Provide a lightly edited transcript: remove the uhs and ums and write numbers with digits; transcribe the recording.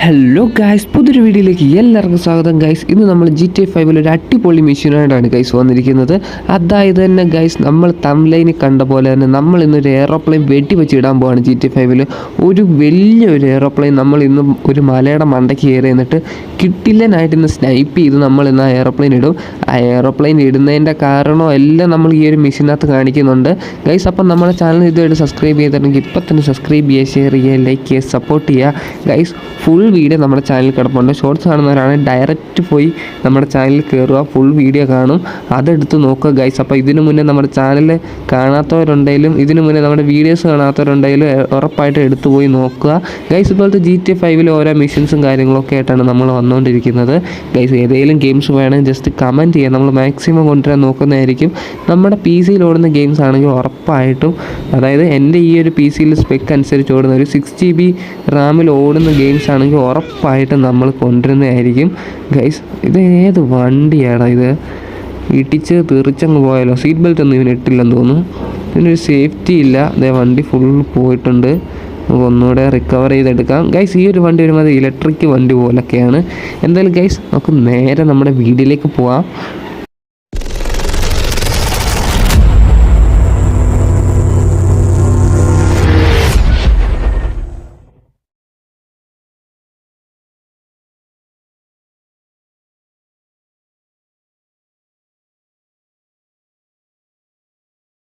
Hello guys, പുതിയൊരു വീഡിയോയിലേക്ക് എല്ലാവർക്കും സ്വാഗതം ഗൈസ്. ഇന്ന് നമ്മൾ GTA 5 ഒരു അടിപൊളി മെഷീനായിട്ടാണ് ഗൈസ് വന്നിരിക്കുന്നത്. അതായത് തന്നെ ഗൈസ്, നമ്മൾ തംബ്ലൈനിൽ കണ്ട പോലെ തന്നെ നമ്മൾ ഇന്നൊരു എയറോപ്ലെയിൻ വെട്ടി വെച്ച് ഇടാൻ പോവാണ്. GTA 5 ഒരു വലിയൊരു എയറോപ്ലെയിൻ നമ്മൾ ഇന്ന് ഒരു മലയുടെ മണ്ടയ്ക്ക് കയറി എന്നിട്ട് കിട്ടില്ലനായിട്ട് ഇന്ന് സ്നൈപ്പ് ചെയ്ത് നമ്മൾ ഇന്ന് ആ എയറോപ്ലെയിൻ ഇടും. ആ എയറോപ്ലെയിൻ ഇടുന്നതിൻ്റെ കാരണവും എല്ലാം നമ്മൾ ഈ ഒരു മെഷീനകത്ത് കാണിക്കുന്നുണ്ട് ഗൈസ്. അപ്പം നമ്മുടെ ചാനൽ ഇതുമായിട്ട് സബ്സ്ക്രൈബ് ചെയ്തിട്ടുണ്ടെങ്കിൽ ഇപ്പം തന്നെ സബ്സ്ക്രൈബ് ചെയ്യുക, ഷെയർ ചെയ്യുക, ലൈക്ക് ചെയ്യുക, സപ്പോർട്ട് ചെയ്യുക ഗൈസ്. ഫുൾ വീഡിയോ നമ്മുടെ ചാനലിൽ കിടപ്പുണ്ട്. ഷോർട്സ് കാണുന്നവരാണെങ്കിൽ ഡയറക്റ്റ് പോയി നമ്മുടെ ചാനലിൽ കയറുക, ഫുൾ വീഡിയോ കാണും, അതെടുത്ത് നോക്കുക ഗൈസ്. അപ്പോൾ ഇതിനു മുന്നേ നമ്മുടെ ചാനൽ കാണാത്തവരുണ്ടെങ്കിലും ഇതിനു മുന്നേ നമ്മുടെ വീഡിയോസ് കാണാത്തവരുണ്ടെങ്കിലും ഉറപ്പായിട്ട് എടുത്തു പോയി നോക്കുക ഗൈസ്. ഇപ്പോഴത്തെ GTA 5 ഓരോ മിഷൻസും കാര്യങ്ങളൊക്കെ ആയിട്ടാണ് നമ്മൾ വന്നുകൊണ്ടിരിക്കുന്നത് ഗൈസ്. ഏതെങ്കിലും ഗെയിംസ് വേണമെങ്കിൽ ജസ്റ്റ് കമൻറ്റ് ചെയ്യുക, നമ്മൾ മാക്സിമം കൊണ്ടുവരാൻ നോക്കുന്നതായിരിക്കും. നമ്മുടെ PC-യിൽ ഓടുന്ന ഗെയിംസ് ആണെങ്കിൽ ഉറപ്പായിട്ടും, അതായത് എൻ്റെ ഈ ഒരു PC-യിൽ സ്പെക്ക് അനുസരിച്ച് ഓടുന്ന ഒരു 6 GB റാമിൽ ഓടുന്ന ഗെയിംസ് ആണെങ്കിൽ ഉറപ്പായിട്ടും നമ്മൾ കൊണ്ടുവരുന്നതായിരിക്കും ഗൈസ്. ഇത് ഏത് വണ്ടിയാടാ ഇത്? ഇടിച്ച് തെറിച്ചങ്ങ് പോയാലോ. സീറ്റ് ബെൽറ്റ് ഒന്നും ഇവന് ഇട്ടില്ലെന്ന് തോന്നുന്നു. ഇതിനൊരു സേഫ്റ്റി ഇല്ല. അതേ വണ്ടി ഫുൾ പോയിട്ടുണ്ട്. നമുക്ക് ഒന്നുകൂടെ റിക്കവർ ചെയ്തെടുക്കാം ഗൈസ്. ഈ ഒരു വണ്ടി വരുമ്പോൾ ഇലക്ട്രിക് വണ്ടി പോലൊക്കെയാണ്. എന്തായാലും ഗൈസ്, നമുക്ക് നേരെ നമ്മുടെ വീഡിയോയിലേക്ക് പോവാം.